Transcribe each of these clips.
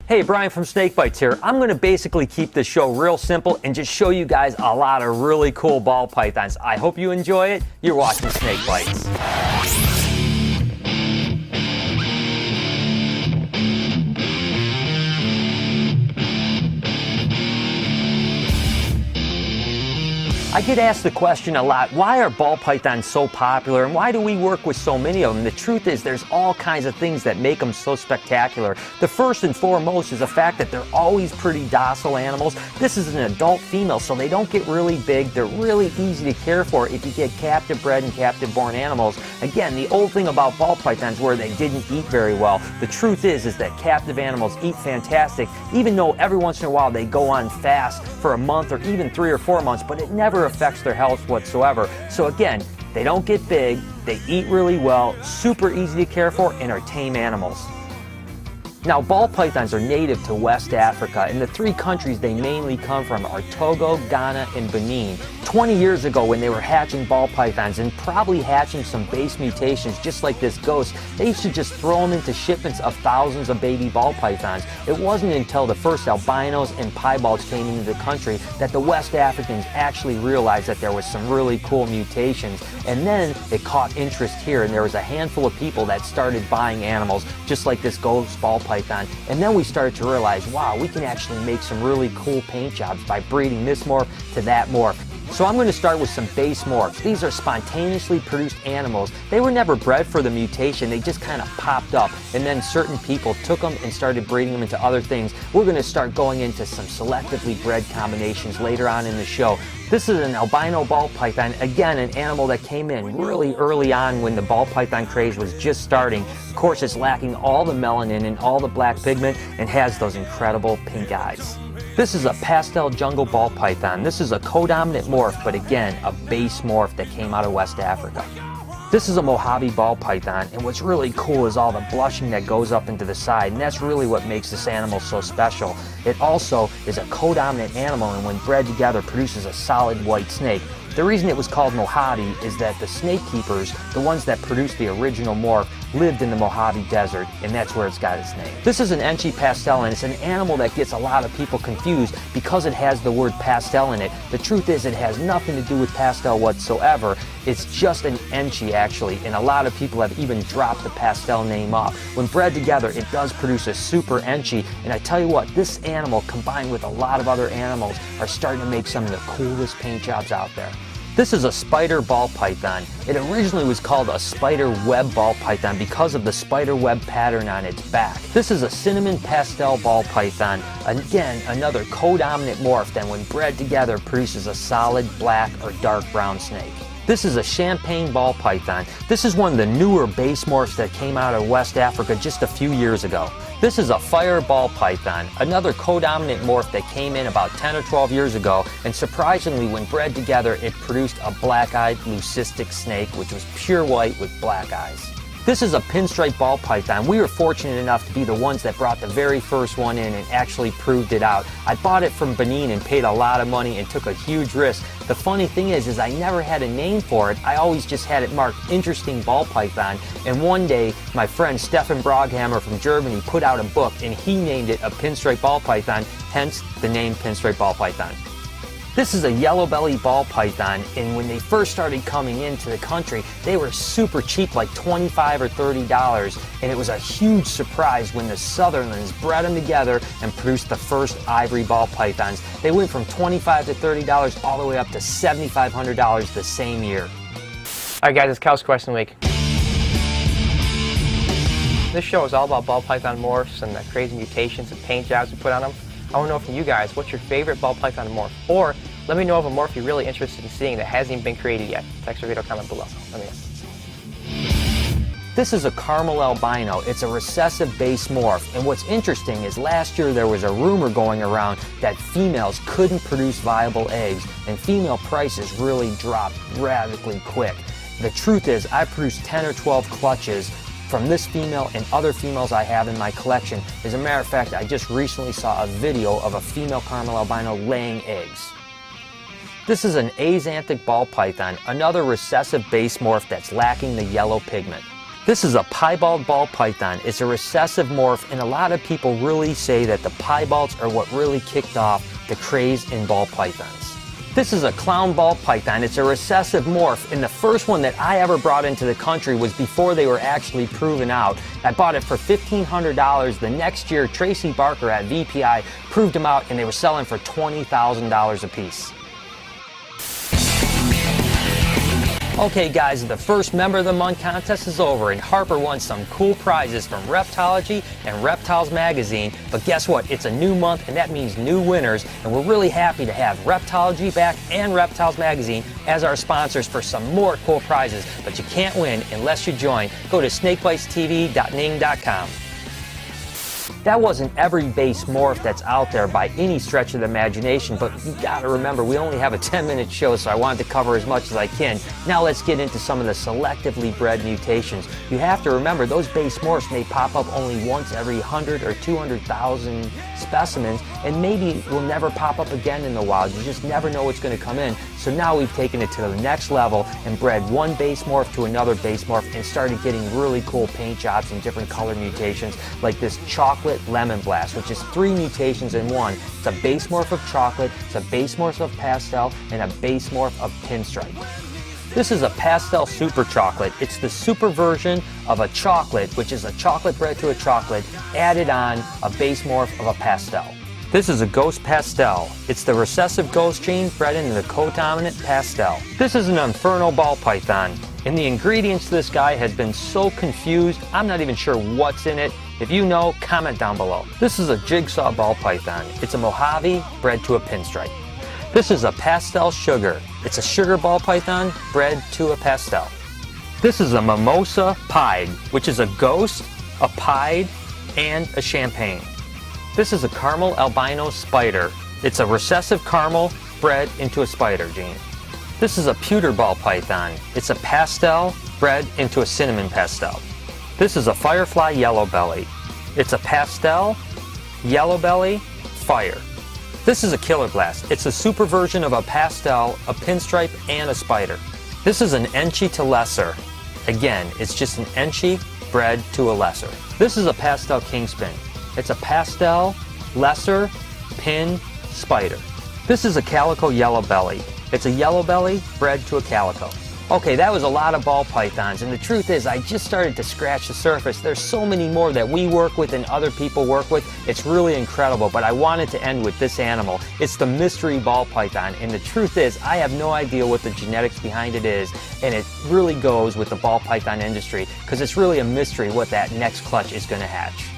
Hey, Brian from Snake Bytes here. I'm going to basically keep this show real simple and just show you guys a lot of really cool ball pythons. I hope you enjoy it. You're watching Snake Bytes. I get asked the question a lot, why are ball pythons so popular and why do we work with so many of them? The truth is there's all kinds of things that make them so spectacular. The first and foremost is the fact that they're always pretty docile animals. This is an adult female, so they don't get really big. They're really easy to care for if you get captive bred and captive born animals. Again, the old thing about ball pythons where they didn't eat very well. The truth is that captive animals eat fantastic, even though every once in a while they go on fast for a month or even 3 or 4 months, but it never affects their health whatsoever. So again, they don't get big, they eat really well, super easy to care for, and are tame animals. Now, ball pythons are native to West Africa, and the 3 countries they mainly come from are Togo, Ghana, and Benin. 20 years ago, when they were hatching ball pythons and probably hatching some base mutations just like this ghost, they used to just throw them into shipments of thousands of baby ball pythons. It wasn't until the first albinos and piebald came into the country that the West Africans actually realized that there was some really cool mutations. And then it caught interest here, and there was a handful of people that started buying animals just like this ghost ball python. And then we started to realize, wow, we can actually make some really cool paint jobs by breeding this morph to that morph. So I'm going to start with some base morphs. These are spontaneously produced animals. They were never bred for the mutation, they just kind of popped up, and then certain people took them and started breeding them into other things. We're going to start going into some selectively bred combinations later on in the show. This is an albino ball python, again an animal that came in really early on when the ball python craze was just starting. Of course, it's lacking all the melanin and all the black pigment and has those incredible pink eyes. This is a pastel jungle ball python. This is a codominant morph, but again, a base morph that came out of West Africa. This is a Mojave ball python, and what's really cool is all the blushing that goes up into the side, and that's really what makes this animal so special. It also is a codominant animal, and when bred together produces a solid white snake. The reason it was called Mojave is that the snake keepers, the ones that produced the original morph, lived in the Mojave Desert, and that's where it's got its name. This is an Enchi pastel, and it's an animal that gets a lot of people confused because it has the word pastel in it. The truth is it has nothing to do with pastel whatsoever. It's just an Enchi actually, and a lot of people have even dropped the pastel name off. When bred together, it does produce a super Enchi, and I tell you what, this animal combined with a lot of other animals are starting to make some of the coolest paint jobs out there. This is a spider ball python. It originally was called a spider web ball python because of the spider web pattern on its back. This is a cinnamon pastel ball python. Again, another codominant morph that when bred together produces a solid black or dark brown snake. This is a champagne ball python. This is one of the newer base morphs that came out of West Africa just a few years ago. This is a fire ball python, another codominant morph that came in about 10 or 12 years ago, and surprisingly when bred together it produced a black-eyed leucistic snake which was pure white with black eyes. This is a pinstripe ball python. We were fortunate enough to be the ones that brought the very first one in and actually proved it out. I bought it from Benin and paid a lot of money and took a huge risk. The funny thing is I never had a name for it. I always just had it marked interesting ball python. And one day, my friend Stefan Broghammer from Germany put out a book and he named it a pinstripe ball python, hence the name pinstripe ball python. This is a yellow belly ball python, and when they first started coming into the country, they were super cheap, like $25 or $30, and it was a huge surprise when the Sutherlands bred them together and produced the first ivory ball pythons. They went from $25 to $30 all the way up to $7,500 the same year. Alright guys, it's Cal's Question Week. This show is all about ball python morphs and the crazy mutations and paint jobs we put on them. I want to know from you guys, what's your favorite ball python morph? Or let me know of a morph you're really interested in seeing that hasn't even been created yet. Text or video comment below. Let me know. This is a caramel albino. It's a recessive base morph. And what's interesting is last year there was a rumor going around that females couldn't produce viable eggs, and female prices really dropped radically quick. The truth is I produced 10 or 12 clutches from this female and other females I have in my collection. As a matter of fact, I just recently saw a video of a female caramel albino laying eggs. This is an axanthic ball python, another recessive base morph that's lacking the yellow pigment. This is a piebald ball python. It's a recessive morph, and a lot of people really say that the piebalds are what really kicked off the craze in ball pythons. This is a clown ball python. It's a recessive morph, and the first one that I ever brought into the country was before they were actually proven out. I bought it for $1,500. The next year, Tracy Barker at VPI proved them out, and they were selling for $20,000 a piece. Okay guys, the first Member of the Month contest is over, and Harper won some cool prizes from Reptology and Reptiles Magazine. But guess what? It's a new month, and that means new winners, and we're really happy to have Reptology back and Reptiles Magazine as our sponsors for some more cool prizes. But you can't win unless you join. Go to snakebitestv.ning.com. That wasn't every base morph that's out there by any stretch of the imagination, but you gotta remember, we only have a 10-minute show, so I wanted to cover as much as I can. Now let's get into some of the selectively bred mutations. You have to remember, those base morphs may pop up only once every 100 or 200,000 specimens, and maybe will never pop up again in the wild. You just never know what's gonna come in. So now we've taken it to the next level and bred one base morph to another base morph and started getting really cool paint jobs and different color mutations, like this chocolate lemon blast, which is 3 mutations in one. It's a base morph of chocolate, it's a base morph of pastel, and a base morph of pinstripe. This is a pastel super chocolate. It's the super version of a chocolate, which is a chocolate bred to a chocolate, added on a base morph of a pastel. This is a ghost pastel. It's the recessive ghost gene bred into the codominant pastel. This is an inferno ball python, and the ingredients to this guy has been so confused, I'm not even sure what's in it. If you know, comment down below. This is a jigsaw ball python. It's a Mojave bred to a pinstripe. This is a pastel sugar. It's a sugar ball python bred to a pastel. This is a mimosa pied, which is a ghost, a pied, and a champagne. This is a caramel albino spider. It's a recessive caramel bred into a spider gene. This is a pewter ball python. It's a pastel bred into a cinnamon pastel. This is a firefly yellow belly. It's a pastel, yellow belly, fire. This is a killer blast. It's a super version of a pastel, a pinstripe, and a spider. This is an enchi to lesser. Again, it's just an enchi bred to a lesser. This is a pastel kingspin. It's a pastel, lesser, pin, spider. This is a calico yellow belly. It's a yellow belly bred to a calico. Okay, that was a lot of ball pythons, and the truth is I just started to scratch the surface. There's so many more that we work with and other people work with. It's really incredible, but I wanted to end with this animal. It's the mystery ball python, and the truth is I have no idea what the genetics behind it is, and it really goes with the ball python industry because it's really a mystery what that next clutch is going to hatch.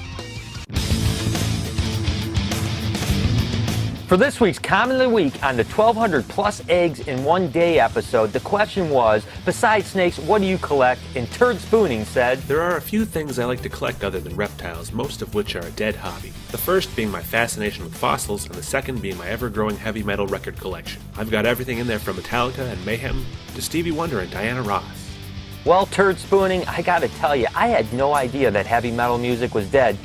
For this week's Comment of the Week on the 1,200 plus eggs in one day episode, the question was, besides snakes, what do you collect? And Turd Spooning said, there are a few things I like to collect other than reptiles, most of which are a dead hobby. The first being my fascination with fossils, and the second being my ever-growing heavy metal record collection. I've got everything in there from Metallica and Mayhem to Stevie Wonder and Diana Ross. Well, Turd Spooning, I gotta tell you, I had no idea that heavy metal music was dead.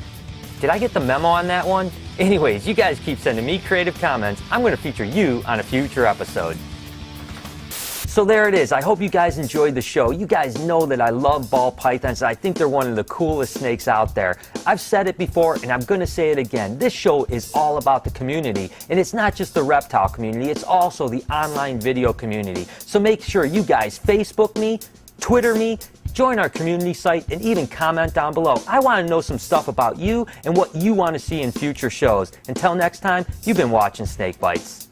Did I get the memo on that one? Anyways, you guys keep sending me creative comments. I'm going to feature you on a future episode. So there it is. I hope you guys enjoyed the show. You guys know that I love ball pythons. I think they're one of the coolest snakes out there. I've said it before and I'm going to say it again. This show is all about the community, and it's not just the reptile community, it's also the online video community. So make sure you guys Facebook me, Twitter me, join our community site, and even comment down below. I want to know some stuff about you and what you want to see in future shows. Until next time, you've been watching Snake Bytes.